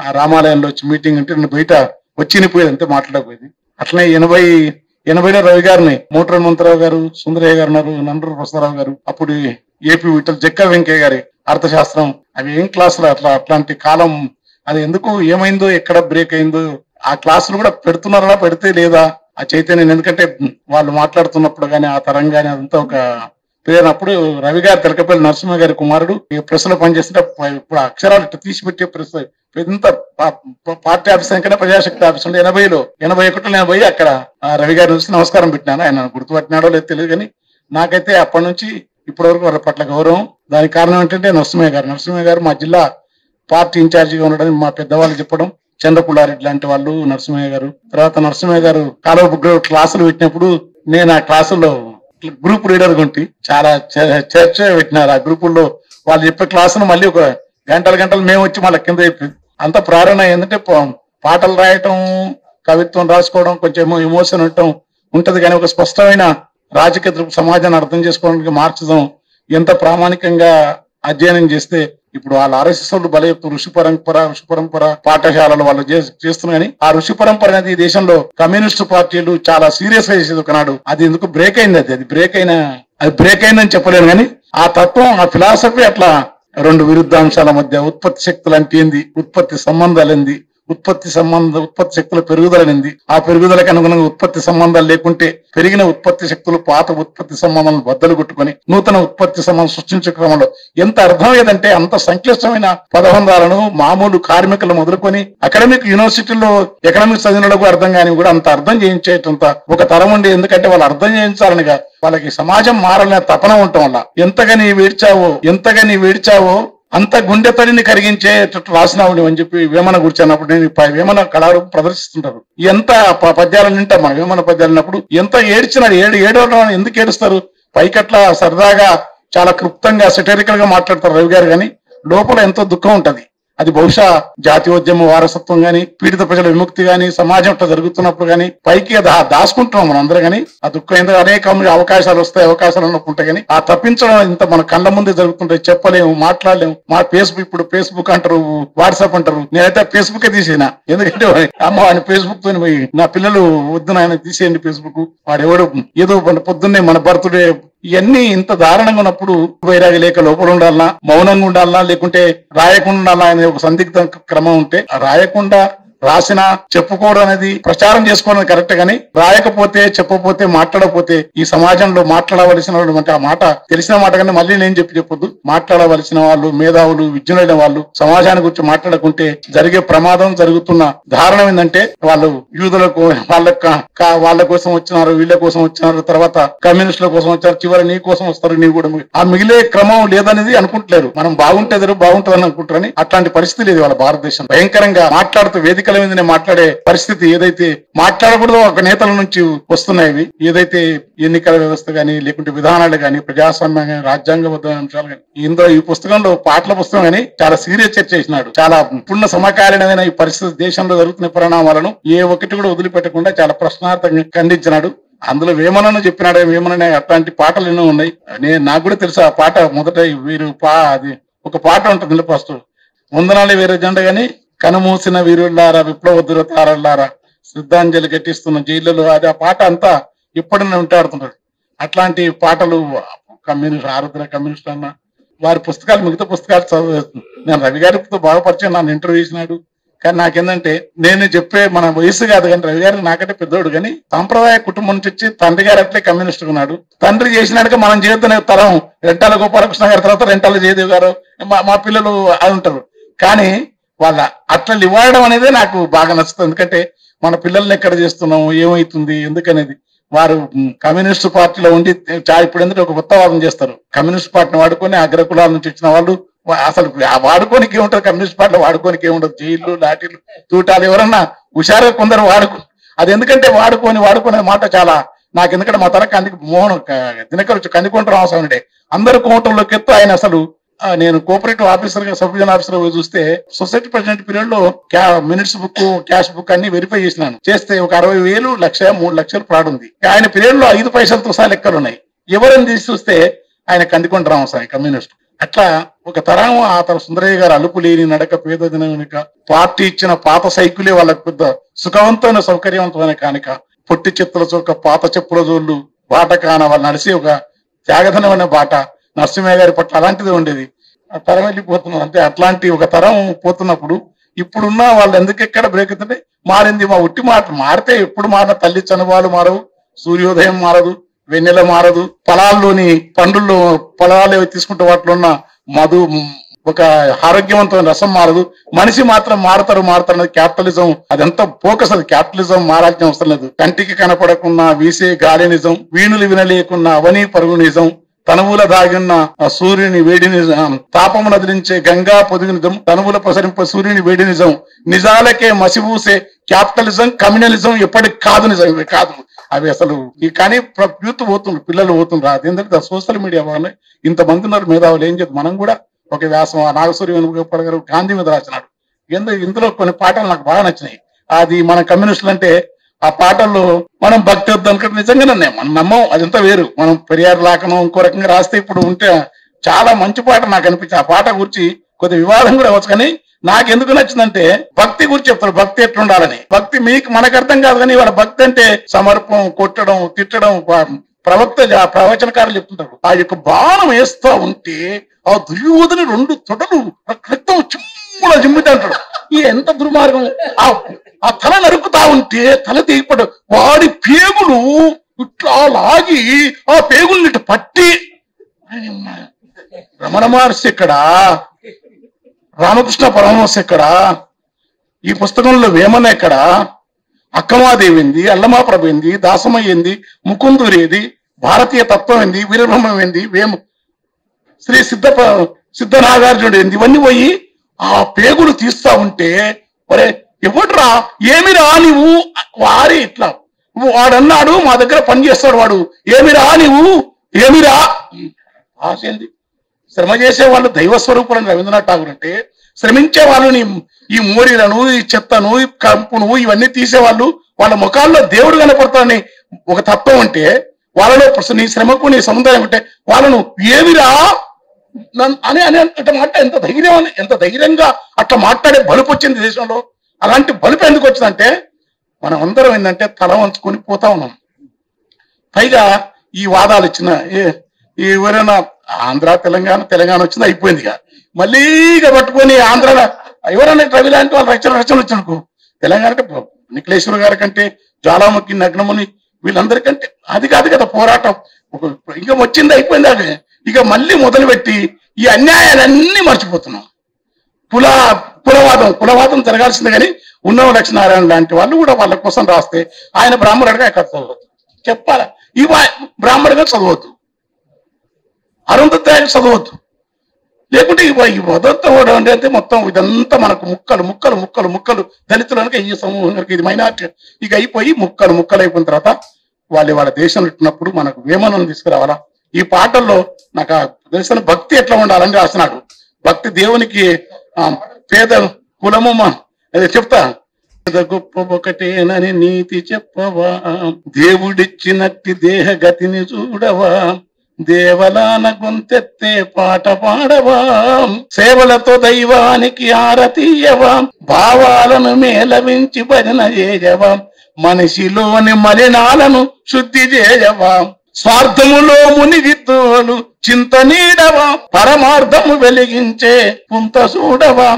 ఆ రామాలయంలో వచ్చి మీటింగ్ అంటే నేను బయట వచ్చినిపోయేది అంతే, మాట్లాడకపోయేది. అట్లనే 80లో రవి గారిని మోటార్ హనుమంతరావు గారు, సుందరయ్య గారు ఉన్నారు, నండూరు ప్రసాదరావు గారు, అప్పుడు ఏపీ విఠల్ జక్క వెంకయ్య గారి అర్థశాస్త్రం, అవి ఏం క్లాసులు అట్లాంటి కాలం. అది ఎందుకు ఏమైందో, ఎక్కడ బ్రేక్ అయిందో, ఆ క్లాసులు కూడా పెడుతున్నారా, పెడితే లేదా ఆ చైతన్యం. ఎందుకంటే వాళ్ళు మాట్లాడుతున్నప్పుడు కానీ ఆ తరం కానీ అదంతా ఒక ప్రేరణ. అప్పుడు రవి గారు తెలకపల్లి నరసింహ గారి కుమారుడు ప్రెస్ లో పనిచేస్తుంటే ఇప్పుడు అక్షరాలు ఇట్లా తీసిపెట్టే ప్రెస్ ఎంత పార్టీ ఆఫీస్ కన్నా ప్రజాశక్తి ఆఫీస్ ఉండే 80లో 81లో నేను పోయి అక్కడ రవి గారి నుంచి నమస్కారం పెట్టినాను. ఆయన గుర్తుపట్టినాడో లేదు తెలియదు, కానీ నాకైతే అప్పటి నుంచి ఇప్పటి వరకు వారి పట్ల గౌరవం. దానికి కారణం ఏంటంటే నరసింహ గారు మా జిల్లా పార్టీ ఇన్ఛార్జిగా ఉండడం మా పెద్దవాళ్ళు చెప్పడం, చంద్రపుల్లారెడ్డి లాంటి వాళ్ళు, నరసింహయ్య గారు. తర్వాత నరసింహయ్య గారు కాలువ క్లాసులు పెట్టినప్పుడు నేను ఆ క్లాసుల్లో గ్రూప్ లీడర్ గుంటి చాలా చర్చ పెట్టినారు. ఆ గ్రూపుల్లో వాళ్ళు చెప్పే క్లాసును మళ్ళీ ఒక గంటలు మేము వచ్చి మళ్ళీ కింద చెప్పి అంత ప్రేరణ ఏంటంటే పాటలు రాయటం, కవిత్వం రాసుకోవడం, కొంచెం ఎమోషన్ ఉండటం ఉంటది, కానీ ఒక స్పష్టమైన రాజకీయ సమాజాన్ని అర్థం చేసుకోవడానికి మార్క్సిజం ఎంత ప్రామాణికంగా అధ్యయనం చేస్తే ఇప్పుడు వాళ్ళ ఆర్ఎస్ఎస్ వాళ్ళు బల ఋషి పరంపర పాఠశాలలు వాళ్ళు చేస్తున్నారు. ఆ ఋషి పరంపర అనేది ఈ దేశంలో కమ్యూనిస్టు పార్టీలు చాలా సీరియస్ గా చేసేది ఒకనాడు. అది ఎందుకు బ్రేక్ అయింది, అది బ్రేక్ అయిందని చెప్పలేను, కానీ ఆ తత్వం, ఆ ఫిలాసఫీ అట్లా రెండు విరుద్ధాంశాల మధ్య ఉత్పత్తి శక్తులు అంటే ఏంది, ఉత్పత్తి సంబంధాలు ఏంది, ఉత్పత్తి శక్తుల పెరుగుదలనింది, ఆ పెరుగుదలకు అనుగుణంగా ఉత్పత్తి సంబంధాలు లేకుంటే పెరిగిన ఉత్పత్తి శక్తులు పాత ఉత్పత్తి సంబంధాలను బద్దలు కొట్టుకొని నూతన ఉత్పత్తి సంబంధం సృష్టించే క్రమంలో ఎంత అర్థమయ్యేదంటే అంత సంక్లిష్టమైన పదబంధాలను మామూలు కార్మికులు మొదలుకొని అకాడమిక్ యూనివర్సిటీలో ఎకనామిక్స్ చదివినకు అర్థం కాని కూడా అంత అర్థం చేయించేటంత ఒక తరం ఉండి, ఎందుకంటే వాళ్ళు అర్థం చేయించాలనిగా వాళ్ళకి సమాజం మారాలనే తపన ఉండటం వల్ల ఎంతగా నీ వేడ్చావో అంత గుండె తడిని కరిగించేటట్టు రాసినావుని అని చెప్పి వేమన కూర్చున్నప్పుడు నేను వేమన కళారూపం ప్రదర్శిస్తుంటారు. ఎంత పద్యాలను వింటాం మనం, వేమన పద్యాలు విన్నప్పుడు ఎంత ఏడ్చినాడు. ఏడవడం ఎందుకు ఏడుస్తారు? పైకట్ల సరదాగా చాలా క్లుప్తంగా సెటరికల్ గా మాట్లాడతారు రవి గారు, కానీ లోపల ఎంతో దుఃఖం ఉంటది. అది బహుశా జాతీయోద్యమ వారసత్వం గాని, పీడిత ప్రజల విముక్తి గాని, సమాజం ఇట్లా జరుగుతున్నప్పుడు గాని పైకి దాచుకుంటున్నాం మనం అందరూ, కానీ ఆ దుఃఖం ఎందుకు అనేక అవకాశాలు వస్తాయి, అవకాశాలు ఉన్నప్పుడు కానీ ఆ తప్పించడం ఇంత మన కళ్ళ ముందే జరుగుతుంటాయి. చెప్పలేము, మాట్లాడలేము. మా ఇప్పుడు ఫేస్బుక్ అంటారు, వాట్సాప్ అంటారు. నేనైతే ఫేస్బుక్ తీసేనా, ఎందుకంటే అమ్మ వాడిని ఫేస్బుక్ తో పోయి నా పిల్లలు వద్దు నాయన తీసేయండి ఫేస్బుక్, వాడెవడు ఏదో పొద్దున్నే మన బర్త్డే ఇవన్నీ ఇంత దారుణంగా ఉన్నప్పుడు వైరాగి లేక లోపల ఉండాలన్నా, మౌనంగా ఉండాలన్నా, లేకుంటే రాయకుండా ఉండాలా అనే ఒక సందిగ్ధ క్రమం ఉంటే రాయకుండా రాసినా చెప్పుకోవడం అనేది ప్రచారం చేసుకోవడం కరెక్ట్, గానీ రాయకపోతే చెప్పకపోతే మాట్లాడకపోతే ఈ సమాజంలో మాట్లాడవలసిన ఆ మాట తెలిసిన మాట కానీ మళ్ళీ నేను చెప్పొద్దు. మాట్లాడవలసిన వాళ్ళు, మేధావులు, విజ్ఞులైన వాళ్ళు సమాజాన్ని గురించి మాట్లాడకుంటే జరిగే ప్రమాదం, జరుగుతున్న దారుణం ఏంటంటే వాళ్ళు యూదులకు వాళ్ళ కోసం వచ్చినారు, వీళ్ళ కోసం వచ్చినారు, తర్వాత కమ్యూనిస్టుల కోసం వచ్చారు, చివరి నీ కోసం వస్తారు, నీ కూడా ఆ మిగిలే క్రమం లేదనేది అనుకుంటలేరు. మనం బాగుంటుందని అనుకుంటారని అట్లాంటి పరిస్థితి లేదు వాళ్ళ భారతదేశం. భయంకరంగా మాట్లాడుతూ వేదికల మీద మాట్లాడే పరిస్థితి ఏదైతే మాట్లాడకూడదో ఒక నేతల నుంచి వస్తున్నాయి. ఏదైతే ఎన్నికల వ్యవస్థ గానీ, లేకుంటే విధానాలు గానీ, ప్రజాస్వామ్యం గానీ, రాజ్యాంగబద్ధ అంశాలు గానీ, ఇందులో ఈ పుస్తకంలో పాటల పుస్తకం గానీ చాలా సీరియస్ చర్చ చేసినాడు. చాలా పూర్ణ సమకాలీనమైన ఈ పరిస్థితి, దేశంలో జరుగుతున్న పరిణామాలను ఏ ఒక్కటి కూడా వదిలిపెట్టకుండా చాలా ప్రశ్నార్థంగా ఖండించినాడు. అందులో వేమనను చెప్పినాడు. వేమన అట్లాంటి పాటలు ఎన్నో ఉన్నాయి. నాకు కూడా తెలుసు ఆ పాట. మొదట అది ఒక పాట ఉంటుంది ఫస్ట్, వందనాలు వేరే జెండ గాని కనుమూసిన వీరుల్లారా, విప్లవ దురతారల్లారా, శ్రద్ధాంజలి ఘటిస్తున్న జైళ్లలో, అది ఆ పాట అంతా ఇప్పటినే ఉంటాడుతుంటాడు. అట్లాంటి పాటలు ఆరుద్ర కమ్యూనిస్ట్ అన్న వారి పుస్తకాలు, మిగతా పుస్తకాలు చదివేస్తుంది. నేను రవి గారితో బాగా పరిచయం, నన్ను ఇంటర్వ్యూ చేసినాడు. కానీ నాకేందంటే నేను చెప్పే మన వయసు కాదు, కానీ రవి గారు నాకంటే పెద్దోడు, కానీ సాంప్రదాయ కుటుంబం నుంచి వచ్చి తండ్రి గారు అట్లే కమ్యూనిస్ట్ ఉన్నాడు. తండ్రి చేసినాక మనం చేస్తున్న తరం రెంటాల గోపాలకృష్ణ గారి తర్వాత రెంటాల జయదేవ్ గారు, మా పిల్లలు అది ఉంటారు. కానీ వాళ్ళ అట్లా ఇవ్వడం అనేది నాకు బాగా నచ్చుతుంది. ఎందుకంటే మన పిల్లల్ని ఎక్కడ చేస్తున్నాము, ఏమైతుంది, ఎందుకనేది. వారు కమ్యూనిస్ట్ పార్టీలో ఉండి ఇప్పుడు ఎందుకంటే ఒక కొత్త వాదం చేస్తారు. కమ్యూనిస్ట్ పార్టీని వాడుకొని అగ్రకులాల నుంచి వచ్చిన వాళ్ళు అసలు వాడుకోనికి ఏముంటది, కమ్యూనిస్ట్ పార్టీలో వాడుకోనికి ఏముంటది, జైళ్ళు, లాఠీలు, తూటాలు. ఎవరన్నా హుషారుగా కొందరు అది ఎందుకంటే వాడుకునే మాట చాలా నాకు, ఎందుకంటే మా తరకు అందుకు దినకరు కందికొంటారు అవసరం ఉండే అందరు కోటంలోకి ఎత్తు ఆయన. అసలు నేను కోఆపరేటివ్ ఆఫీసర్ గా, సబ్ డివిజన్ ఆఫీసర్ గా చూస్తే సొసైటీ ప్రెసిడెంట్ పీరియడ్ లో మినిట్స్ బుక్, క్యాష్ బుక్ అన్ని వెరిఫై చేసినాను. చేస్తే ఒక 60,000, 1,00,000, 3,00,000 ఫ్రాడ్ ఉంది. ఆయన పీరియడ్ లో 5 పైసలతో సహా లెక్కలు ఉన్నాయి. ఎవరని తీసి చూస్తే ఆయన కందికొండ రామస్వామి కమ్యూనిస్ట్. అట్లా ఒక తరం ఆ తరం సుందరయ్య గారు అలుపు లేని నడక పేద దినక పార్టీ ఇచ్చిన పాత సైకిలే వాళ్ళకు పెద్ద సుఖవంతమైన సౌకర్యవంతమైన కానిక పొట్టి చెత్తల చొక్క పాత చెప్పుల జోళ్ళు బాట కాన వాళ్ళు నడిచి ఒక త్యాగధనమైన బాట నరసింహయ్య గారి పట్ల అలాంటిది ఉండేది. ఆ తరం వెళ్ళిపోతున్నారు అంటే అట్లాంటి ఒక తరం పోతున్నప్పుడు ఇప్పుడున్న వాళ్ళు ఎందుకెక్కడ బ్రేక్ అవుతుంటే మారింది. మా ఉట్టి మాట మారితే ఎప్పుడు మారిన తల్లి చనుబాలు మారవు, సూర్యోదయం మారదు, వెన్నెల మారదు, పొలాల్లోని పండుల్లో పొలాలు తీసుకుంటే వాటిలో ఉన్న మధు ఒక ఆరోగ్యవంతమైన రసం మారదు. మనిషి మాత్రం మారుతారు అన్నది క్యాపిటలిజం. అదంతా ఫోకస్, అది క్యాపిటలిజం మారాల్సిన అవసరం లేదు. కంటికి కనపడకున్నా వీసే గాలి నిజం, వీణులు వినలేకున్నా అవనీ పరుగు నిజం, తనువుల దాగిన్న సూర్యుని వేడి నిజం, తాపము నదిలించే గంగా పొదుగు నిజం, తనువుల ప్రసరింప సూర్యుని వేడి నిజం, నిజాలకే మసిబూసే క్యాపిటలిజం కమ్యూనలిజం ఎప్పటికి కాదు, నిజం ఇవి కాదు అవి అసలు. కానీ యూత్ పోతుండ్రు, పిల్లలు పోతుండ్రు. అదేంటంటే సోషల్ మీడియా వాళ్ళు ఇంతమంది ఉన్నారు మేధావులు. ఏం చేద్దాం మనం కూడా ఒక వ్యాసం నాగసూర్య వేణుగోపాల్ గారు గాంధీ మీద రాసినాడు. ఇందులో కొన్ని పాటలు నాకు బాగా నచ్చినాయి. అది మన కమ్యూనిస్టులు అంటే ఆ పాటల్లో మనం భక్తి వద్దనుకుంటే నిజంగానే మనం నమ్మం, అదంతా వేరు. మనం పెరియార్ లాకనం ఇంకో రకంగా రాస్తే ఇప్పుడు ఉంటే చాలా మంచి పాట నాకు అనిపించింది. ఆ పాట గురించి కొద్ది వివాదం కూడా అవ్వచ్చు, కానీ నాకు ఎందుకు నచ్చిందంటే భక్తి గురించి చెప్తారు, భక్తి ఎట్లుండాలని. భక్తి మీకు మనకు అర్థం కాదు, కానీ వాళ్ళ భక్తి అంటే సమర్పం, కొట్టడం, తిట్టడం. ప్రవచనకారులు చెప్తుంటారు ఆ యొక్క బాణం వేస్తా ఉంటే ఆ దుర్యోధని 2 తొడలు రక్తం జిమ్మితే అంటాడు. ఈ ఎంత దుర్మార్గం! ఆ తల నరుకుతా ఉంటే తల తెగిపడు, వాడి పేగులు ఇట్లా లాగి ఆ పేగుల్ని ఇటు పట్టి, రమణ మహర్షి ఎక్కడా, రామకృష్ణ పరమహంస ఎక్కడా, ఈ పుస్తకంలో వేమన ఎక్కడా, అక్కమాదేవి ఏంది, అల్లమాప్రభ ఏంది, దాసమయ్య ఏంది, ముకుందురు ఏది, భారతీయ తత్వం ఏంది, వీరబ్రహ్మం ఏంది, శ్రీ సిద్ధనాగార్జునుడు ఏంది, ఇవన్నీ పోయి ఆ పేగులు తీస్తా ఉంటే ఒరే ఎవడ్రా ఏమిరా నీవు వారి ఇట్లా వాడన్నాడు మా దగ్గర పని చేస్తాడు వాడు, ఏమిరా నీవు ఏమిరా ఆశేంది. శ్రమ చేసే వాళ్ళు దైవస్వరూపులని రవీంద్రనాథ్ ఠాగూర్ అంటే, శ్రమించే వాళ్ళని ఈ మోరీలను, ఈ చెత్తను, ఈ కంపును ఇవన్నీ తీసేవాళ్ళు వాళ్ళ ముఖాల్లో దేవుడు కనపడతాడని ఒక తత్వం అంటే, వాళ్ళలో నీ శ్రమకు నీ సముదాయం అంటే వాళ్ళను ఏమిరా అని అట్లా మాట ఎంత ధైర్యంగా అట్లా మాట్లాడే బలుపు వచ్చింది దేశంలో. అలాంటి బలుపు ఎందుకు వచ్చిందంటే మనం అందరం ఏంటంటే తల వంచుకొని పోతా ఉన్నాం. పైగా ఈ వాదాలు ఇచ్చిన ఎవరైనా ఆంధ్ర తెలంగాణ వచ్చింది అయిపోయింది. ఇక మళ్ళీ ఇక పట్టుకొని ఆంధ్ర ఎవరైనా రవి లాంటి వాళ్ళు రచన వచ్చినకు తెలంగాణ అంటే నిఖిలేశ్వర గారి కంటే, జ్వాలాముఖి, నగ్నముని వీళ్ళందరికంటే అది కాదు కదా పోరాటం. ఇక వచ్చింది అయిపోయింది. అది ఇక మళ్ళీ మొదలుపెట్టి ఈ అన్యాయాలన్నీ మర్చిపోతున్నాం. కులవాదం జరగాల్సిందే. కానీ ఉన్నవ లక్ష్మీనారాయణ లాంటి వాళ్ళు కూడా వాళ్ళ కోసం రాస్తే ఆయన బ్రాహ్మణుడిగా ఎక్కడ చదవద్దు చెప్పాలా, ఈ బ్రాహ్మణుడిగా చదవద్దు, అరుంధతి చదవద్దు, లేకుంటే ఈ వదత్వం అంటే మొత్తం ఇదంతా మనకు ముక్కలు ముక్కలు ముక్కలు ముక్కలు దళితులకి ఈ సమూహానికి ఇది మైనార్టీ ఇక అయిపోయి ముక్కలు అయిపోయిన తర్వాత వాళ్ళ దేశంలో ఇట్టినప్పుడు మనకు వేమనను తీసుకురావాలా. ఈ పాటల్లో నాకు తెలిసిన భక్తి ఎట్లా ఉండాలని రాసినాడు. భక్తి దేవునికి పేద కులము అదే చెప్తా, గొప్ప ఒకటేనని నీతి చెప్పవా, దేవుడిచ్చినట్టి దేహ గతిని చూడవా, దేవలాన గొంతెత్తే పాట పాడవా, సేవలతో దైవానికి ఆరతీయవా, భావాలను మేళవించి భజన చేయవా, మనిషిలోని మలినాలను శుద్ధి చేయవా, స్వార్థములో మునిగితోలు చింత నీడవా, పరమార్థము వెలిగించే పుంత చూడవా.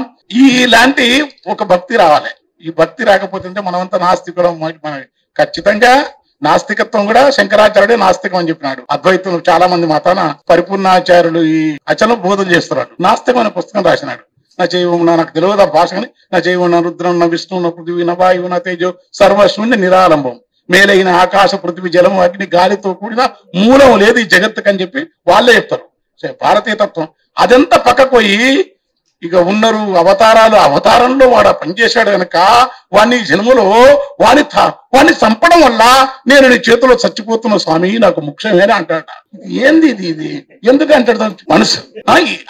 ఇలాంటి ఒక భక్తి రావాలి. ఈ భక్తి రాకపోతే మనమంతా నాస్తికులం. మన ఖచ్చితంగా నాస్తికత్వం కూడా శంకరాచార్యుడే నాస్తికం అని చెప్పినాడు. అద్వైతులు చాలా మంది మతాన పరిపూర్ణాచార్యులు ఈ అచలం బోధన చేస్తున్నాడు. నాస్తికం అనే పుస్తకం రాసినాడు. నా చేయవున్నా నాకు తెలియదు ఆ భాష, కానీ నా చేయవున్న రుద్రం విష్ణువు పృథివీ వాయువు నా తేజో సర్వశూన్య నిరాలంబం, మేలైన ఆకాశ పృథివీ జలం అగ్ని గాలితో కూడిన మూలం లేదు ఈ జగత్తుకు అని చెప్పి వాళ్ళే చెప్తారు. భారతీయ తత్వం అదంతా పక్కకు పోయి ఇక ఉన్నారు అవతారంలో వాడు పనిచేశాడు కనుక వాడిని జన్మలో వాడిని చంపడం వల్ల నేను నీ చేతిలో చచ్చిపోతున్న స్వామి నాకు ముఖ్యమేనా అంటాడ. ఏంది ఇది ఎందుకు అంటాడు మనసు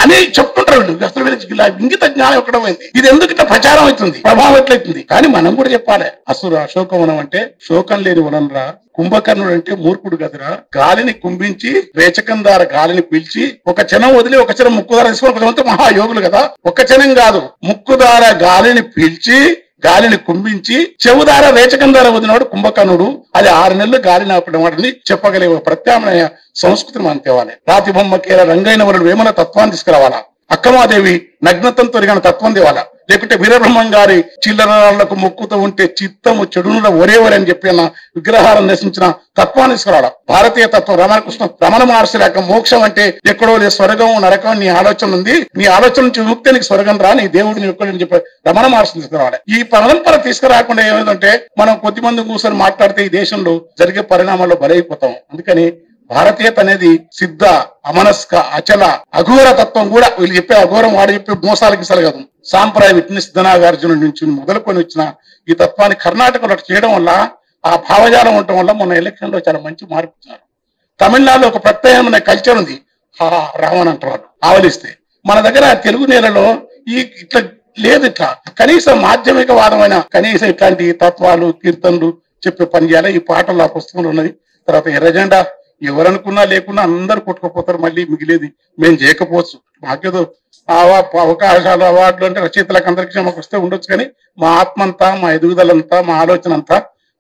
అని చెప్తుంటారు వీళ్ళు. అసలు వీళ్ళకి ఇలా ఇంగిత జ్ఞానం ఎక్కడం అయింది. ఇది ఎందుకు ఇట్లా ప్రచారం అవుతుంది, ప్రభావం ఎట్లయితుంది. కానీ మనం కూడా చెప్పాలి. అశోకవనం అంటే శోకం లేని వనం రా, కుంభకర్ణుడు అంటే మూర్ఖుడు కదరా. గాలిని కుంభించి రేచకం ద్వారా గాలిని పీల్చి ఒక క్షణం వదిలి ఒక క్షణం ముక్కు ద్వారా తీసుకొని కొంతమంది మహాయోగులు కదా. ఒక క్షణం కాదు, ముక్కు ద్వారా గాలిని పీల్చి గాలిని కుంభించి చెవు ద్వారా రేచకం ద్వారా వదిలినాడు కుంభకర్ణుడు. అది 6 నెలలు గాలిని ఆపడం వాటిని చెప్పగలిగే ఒక ప్రత్యామ్నాయ సంస్కృతిని మనం తేవాలి. రాతి బొమ్మకేల రంగైన వరుడు వేమన తత్వాన్ని తీసుకురావాలా. అక్కమాదేవి నగ్నతంతో తొరిగిన తత్వం తేవాలా. లేకుంటే వీరబ్రహ్మం గారి చిల్లరాళ్లకు మొక్కుతూ ఉంటే చిత్తము చెడునుల ఒరేవరి అని చెప్పి అన్న విగ్రహాలను నశించిన తత్వాన్ని తీసుకురావడం. భారతీయ తత్వం రమణకృష్ణ రమణ మహర్షి లేక మోక్షం అంటే ఎక్కడో లేదు, స్వర్గం నరకం నీ ఆలోచన ఉంది, నీ ఆలోచన నుంచి విముక్తి నీకు స్వర్గం రా, నీ దేవుడిని ఎక్కడని చెప్పి రమణ మహర్షి తీసుకురావాలి. ఈ పరంపర తీసుకురాకుండా ఏమైందంటే మనం కొద్దిమంది కూర్చొని మాట్లాడితే ఈ దేశంలో జరిగే పరిణామాల్లో బలైపోతాం. అందుకని భారతీయత అనేది సిద్ధ, అమనస్క, అచల, అఘోర తత్వం కూడా వీళ్ళు చెప్పే అఘోరం వాడు చెప్పే మోసాలకి సలగదు. సాంప్రదాయ విట్నెస్ ధనాగార్జున నుంచి మొదలుకొని వచ్చిన ఈ తత్వాన్ని కర్ణాటకలో చేయడం వల్ల, ఆ భావజాలం ఉండటం వల్ల మొన్న ఎలక్షన్ లో చాలా మంచి మార్పు ఇచ్చినారు. తమిళనాడులో ఒక ప్రత్యేకమైన కల్చర్ ఉంది, రావణ్ అంటారు ఆవలిస్తే. మన దగ్గర తెలుగు నేలలో ఇట్లా లేదు. ఇట్లా కనీసం మాధ్యమిక వాదమైన కనీసం ఇట్లాంటి తత్వాలు కీర్తనలు చెప్పే పని చేయాలి. ఈ పాటలు ఆ పుస్తకంలో ఉన్నది. తర్వాత ఎర్రజెండా ఎవరనుకున్నా లేకున్నా అందరు కొట్టుకుపోతారు. మళ్ళీ మిగిలేది మేము చేయకపోవచ్చు. మాకేదో అవకాశాలు అవార్డులు అంటే రచయితలకు అందరికీ మాకు వస్తే ఉండొచ్చు. కానీ మా ఆత్మ అంతా, మా ఎదుగుదలంతా, మా ఆలోచన అంతా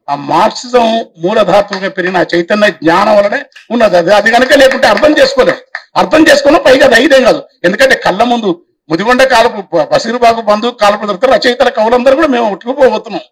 ఆ మార్క్సిజం మూలధాతువుగా పెరిగిన చైతన్య జ్ఞానం వల్లనే ఉన్నది. అది కనుక లేకుంటే అర్థం చేసుకోలేము. అర్థం చేసుకున్నా పైగా ధైర్యం కాదు. ఎందుకంటే కళ్ళ ముందు ముదిగొండ కాలపు బషీర్బాగు బంధువు కాలపు దొరుకుతారు. రచయితల కవులందరూ కూడా మేము ఉట్టుకుపోతున్నాం.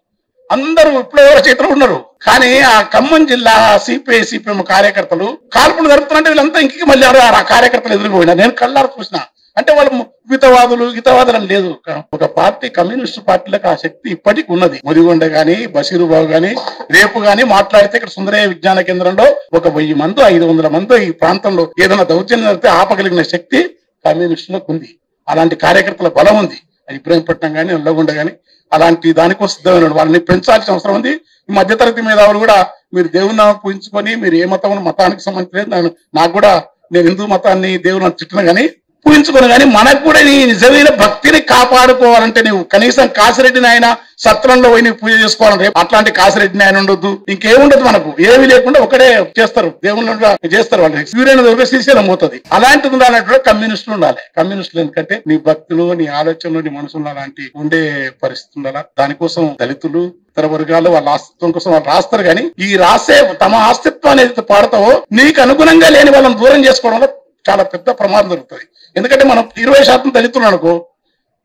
అందరూ విప్లవ రచయితలు ఉన్నారు. కానీ ఆ ఖమ్మం జిల్లా సిపిఎం కార్యకర్తలు కాల్పులు జరుపుతుంటే వీళ్ళంతా ఇంటికి మళ్ళీ ఆ కార్యకర్తలు ఎదురుపోయినా నేను కళ్ళారు చూసిన. అంటే వాళ్ళు గీతవాదులు అని లేదు. ఒక పార్టీ కమ్యూనిస్టు పార్టీలకు ఆ శక్తి ఇప్పటికి ఉన్నది. ముదిగొండ గాని, బషీరుబాబు గాని, రేపు గాని మాట్లాడితే ఇక్కడ సుందరయ్య విజ్ఞాన కేంద్రంలో 1000 మంది 500 మంది ఈ ప్రాంతంలో ఏదైనా దౌర్జన్యం జరిగితే ఆపగలిగిన శక్తి కమ్యూనిస్టులకు ఉంది. అలాంటి కార్యకర్తల బలం ఉంది. ఇబ్రహీంపట్నం గాని, నల్లగొండ గాని అలాంటి దానికోసం సిద్ధమైన వాళ్ళని పెంచాల్సిన అవసరం ఉంది. ఈ మధ్యతరగతి మేధావులు కూడా మీరు దేవుని పూజించుకొని మీరు ఏ మతానికి సంబంధించలేదు. నాకు కూడా నేను హిందూ మతాన్ని దేవుని తిట్టిన కానీ పూజించుకుని, కానీ మనకు కూడా నీ నిజమైన భక్తిని కాపాడుకోవాలంటే నువ్వు కనీసం కాసిరెడ్డిని ఆయన సత్రంలో పోయి పూజ చేసుకోవాలంటే అట్లాంటి కాసిరెడ్డిని ఆయన ఉండొద్దు. ఇంకేముండదు, మనకు ఏమీ లేకుండా ఒకడే చేస్తారు, దేవుళ్ళు చేస్తారు. వాళ్ళు సూర్యుని శ్రీశైలం పోతుంది. అలాంటిది ఉండాలంటే కమ్యూనిస్టులు ఉండాలి. కమ్యూనిస్టులు ఎందుకంటే నీ భక్తులు, నీ ఆలోచనలు, నీ మనసులు అలాంటి ఉండే పరిస్థితి ఉండాలా. దానికోసం దళితులు, ఇతర వర్గాలు వాళ్ళ అస్తిత్వం కోసం వాళ్ళు రాస్తారు. కానీ ఈ రాసే తమ అస్తిత్వాన్ని ఏదైతే పాడతావో నీకు అనుగుణంగా లేని వాళ్ళని దూరం చేసుకోవడంలో చాలా పెద్ద ప్రమాదం జరుగుతుంది. ఎందుకంటే మనం 20% దళితులు అనుకో,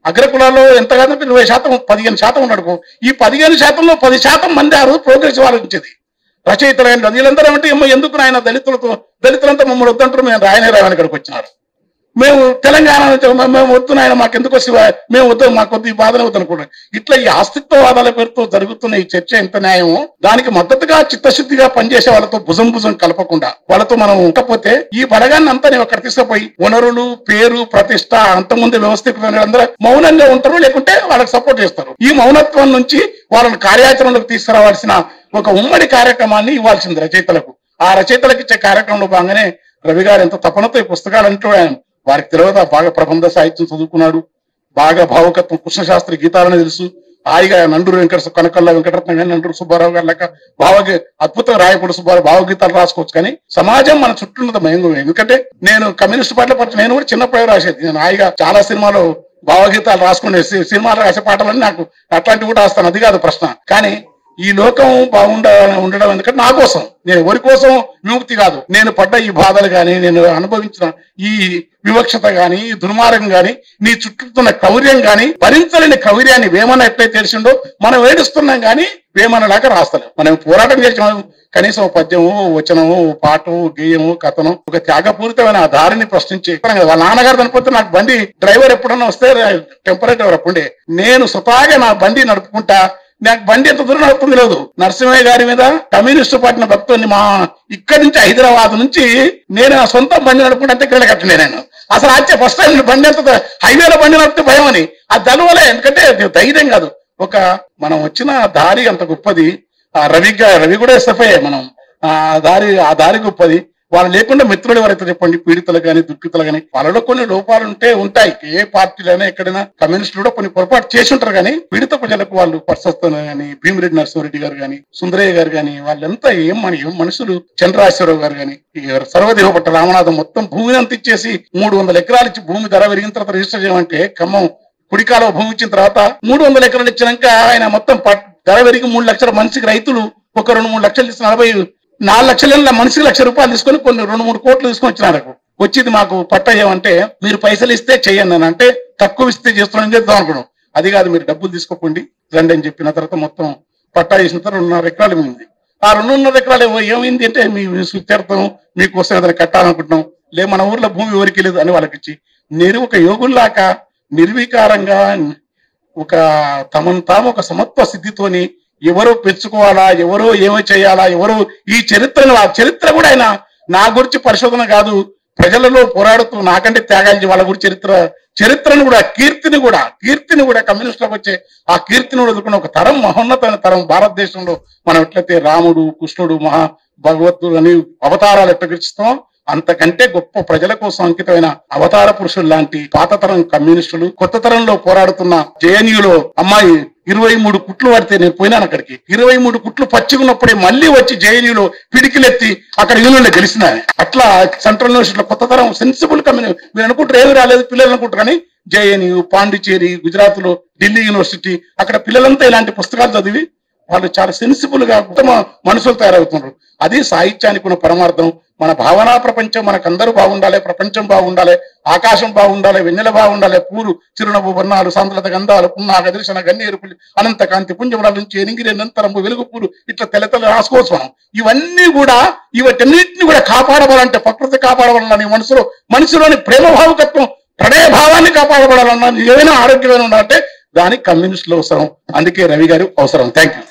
అగ్రకులాల్లో ఎంత కాదంటే 20%, 15% ఉన్నాడుకో, ఈ 15%లో 10% మంది ఆ రోజు ప్రోగ్రెసివ్ ఆలోచించేది రచయితలు. వీళ్ళందరూ ఏమంటే ఎందుకు ఆయన దళితులంతా మమ్మల్ని వద్దంటారు, మేము రాయని ఇక్కడికి వచ్చినారు, మేము తెలంగాణ మేము వద్దు ఆయన మాకెందుకు మేము వద్దు, మాకు వద్దు, ఈ బాధనే వద్దు అనుకుంటాం. ఇట్లా ఈ అస్తిత్వవాదాల పేరుతో జరుగుతున్న ఈ చర్చ ఎంత న్యాయమో దానికి మద్దతుగా చిత్తశుద్ధిగా పనిచేసే వాళ్ళతో భుజం కలపకుండా వాళ్ళతో మనం ఉండకపోతే ఈ బలగాన్ని అంతా నేను అక్కడ తీసుకుపోయి వనరులు, పేరు, ప్రతిష్ట అంతకుముందు వ్యవస్థీకృతంగా మౌనంగా ఉంటారు, లేకుంటే వాళ్ళకి సపోర్ట్ చేస్తారు. ఈ మౌనత్వం నుంచి వాళ్ళని కార్యాచరణలోకి తీసుకురావాల్సిన ఒక ఉమ్మడి కార్యక్రమాన్ని ఇవ్వాల్సింది రచయితలకు. ఆ రచయితలకు ఇచ్చే కార్యక్రమంలో భాగంగానే రవి గారు ఎంత తపనతో ఈ పుస్తకాలు అంటూ ఆయన వారికి తెలియదా, బాగా ప్రబంధ సాహిత్యం చదువుకున్నాడు, బాగా భావుకత్వం, కృష్ణశాస్త్రి గీతాలని తెలుసు, హాయిగా నండూరు కనకల్ల వెంకటరత్నం కానీ నండూరు సుబ్బారావు గారు లెక్క అద్భుతంగా రాయపూడి సుబ్బారావు భావగీతాలు రాసుకోవచ్చు. కానీ సమాజం మన చుట్టూ ఉన్నది మేము. ఎందుకంటే నేను కమ్యూనిస్ట్ పార్టీలో పడుతుంది, నేను కూడా చిన్నప్పుడు రాసేది. నేను హాయిగా చాలా సినిమాలు భావగీతాలు రాసుకునే సినిమాలు రాసే పాటలని నాకు అట్లాంటివి కూడా రాస్తాను, అది కాదు ప్రశ్న. కానీ ఈ లోకం ఉండడం ఎందుకంటే నా కోసం, నేను ఎవరి కోసం విముక్తి కాదు, నేను పడ్డ ఈ బాధలు గాని, నేను అనుభవించిన ఈ వివక్షత గాని, ఈ దుర్మార్గం గాని, నీ చుట్టుతున్న క్రౌర్యం గాని, భరించలేని క్రౌర్యాన్ని వేమన ఎట్లయితే తెలిసిండో మనం ఏడుస్తున్నాం కానీ వేమనలాగా రాస్తలేం. మనం పోరాటం చేసినాం, కనీసం పద్యము, వచనము, పాటు, గేయము, కథనం, ఒక త్యాగపూరితమైన ఆ దారిని ప్రశ్నించి వాళ్ళ నాన్నగారు చనిపోతే నాకు బండి డ్రైవర్ ఎప్పుడన్నా వస్తే టెంపరీ డ్రైవర్ అప్పుడే నేను స్వతహాగా నా బండి నడుపుకుంటా, నాకు బండి ఎంత దూరం నడుపుతుంది లేదు. నరసింహయ్య గారి మీద కమ్యూనిస్టు పార్టీ భక్తుని మా ఇక్కడి నుంచి హైదరాబాద్ నుంచి నేను నా సొంత బండి నడుపుకుంటే అంతే ఇక్కడ కట్టలే. నేను అసలు వచ్చే ఫస్ట్ టైం బండి ఎంత హైవేలో బండి నడిపితే భయం అని అది దలువలే. ఎందుకంటే ధైర్యం కాదు, ఒక మనం వచ్చిన దారి అంత గొప్పది. రవి కూడా ఎస్ఎఫ్ఐ, మనం ఆ దారి గొప్పది. వాళ్ళు లేకుండా మిత్రులు ఎవరైతే చెప్పండి, పీడితులు కానీ దుఃఖితులు కానీ, వాళ్ళలో కొన్ని లోపాలు ఉంటాయి. ఏ పార్టీలైనా ఎక్కడైనా కమ్యూనిస్టులు కూడా కొన్ని పొరపాటు చేసి ఉంటారు. కానీ పీడిత ప్రజలకు వాళ్ళు పర్సస్తోనే కానీ, భీమిరెడ్డి నరసింహారెడ్డి గారు కానీ, సుందరయ్య గారు కానీ, వాళ్ళంతా ఏం మనుషులు, చంద్రరాజేశ్వరరావు గారు కానీ, సర్వదేవపట్ట రామనాథం మొత్తం భూమిని అంత ఇచ్చేసి 300 ఎకరాలు ఇచ్చి భూమి ధర పెరిగిన తర్వాత రిజిస్టర్ చేయమంటే, ఖమ్మం కుడికాలో భూమి ఇచ్చిన తర్వాత 300 ఎకరాలు ఇచ్చినాక ఆయన మొత్తం ధర పెరిగి 3 లక్షల మనిషికి రైతులు ఒక 2-3 లక్షలు ఇచ్చిన 4 లక్షల మనిషికి ₹1,00,000 తీసుకొని కొన్ని 2-3 కోట్లు తీసుకొని వచ్చినారు. వచ్చింది మాకు పట్టా ఏమంటే, మీరు పైసలు ఇస్తే చెయ్యండి అని అంటే, తక్కువ ఇస్తే చేస్తున్నాం చేద్దాం అనుకున్నాం. అది కాదు, మీరు డబ్బులు తీసుకోకండి రండి అని చెప్పిన తర్వాత మొత్తం పట్టా చేసిన తర్వాత 2.5 ఎకరాలు మిగింది. ఆ 2.5 ఎకరాలు ఏమైంది అంటే, మీ తీర్థం మీకోసం ఏదైనా కట్టాలనుకుంటున్నాం, లే మన ఊర్లో భూమి ఎవరికి లేదు అని వాళ్ళకి ఇచ్చి, ఒక యోగుల్లాక నిర్వీకారంగా ఒక తమను తాము ఒక సమత్వ స్థితితోని ఎవరో పెంచుకోవాలా, ఎవరో ఏమో చేయాలా, ఎవరో ఈ చరిత్రను, ఆ చరిత్ర కూడా ఆయన నా గురించి పరిశోధన కాదు, ప్రజలలో పోరాడుతూ నాకంటే త్యాగాలు వాళ్ళ గురించి చరిత్రను కూడా కీర్తిని కూడా కమ్యూనిస్టులకు వచ్చే ఆ కీర్తిని కూడా ఎదుర్కొన్న ఒక తరం, మహోన్నతమైన తరం భారతదేశంలో. మనం ఎట్లయితే రాముడు, కృష్ణుడు, భగవద్తుడు అని అవతారాలు ఎట్టగిస్తాం, అంతకంటే గొప్ప ప్రజల కోసం అంకితమైన అవతార పురుషులు లాంటి పాత తరం కమ్యూనిస్టులు, కొత్త తరంలో పోరాడుతున్న జేఎన్యూలో అమ్మాయి 23 కుట్లు పడితే నేను పోయినాను అక్కడికి. 23 కుట్లు పచ్చిగున్నప్పుడే మళ్ళీ వచ్చి జేఎన్యూలో పిడికిలెత్తి అక్కడ యూనియన్లో గెలిచిన. అట్లా సెంట్రల్ యూనివర్సిటీలో కొత్త తరం సెన్సిబుల్ కమ్యూనిటీ. మీరు అనుకుంటారు ఏమి రాలేదు పిల్లలు అనుకుంటారు, కానీ జేఎన్యూ, పాండిచేరి, గుజరాత్ లో ఢిల్లీ యూనివర్సిటీ, అక్కడ పిల్లలంతా ఇలాంటి పుస్తకాలు చదివి వాళ్ళు చాలా సెన్సిబుల్ గా ఉత్తమ మనుషులు తయారవుతున్నారు. అది సాహిత్యానికి ఉన్న పరమార్థం. మన భావనా ప్రపంచం, మనకందరూ బాగుండాలి, ప్రపంచం బాగుండాలి, ఆకాశం బాగుండాలి, వెన్నెల బాగుండాలి, పూలు చిరునవ్వు వర్ణాలు సాంద్రత గంధాలు పున్నాగ దర్శన గన్నేరుపులి అనంత కాంతి పుంజముల నుంచి ఎనిగిరి నిరంతరము వెలుగు పూలు ఇట్లా తెల్ల రాసుకోవచ్చు మనం. ఇవన్నీ కూడా వీటన్నిటిని కూడా కాపాడబడాలంటే, ప్రకృతి కాపాడబడాలని, మనిషిలోని ప్రేమ భావుకత్వం, ప్రణయ భావాన్ని కాపాడబడాలన్నా, ఏదైనా ఆరోగ్యమైన ఉండాలంటే దానికి కమ్యూనిస్టులు అవసరం. అందుకే రవి గారు అవసరం. Thank you.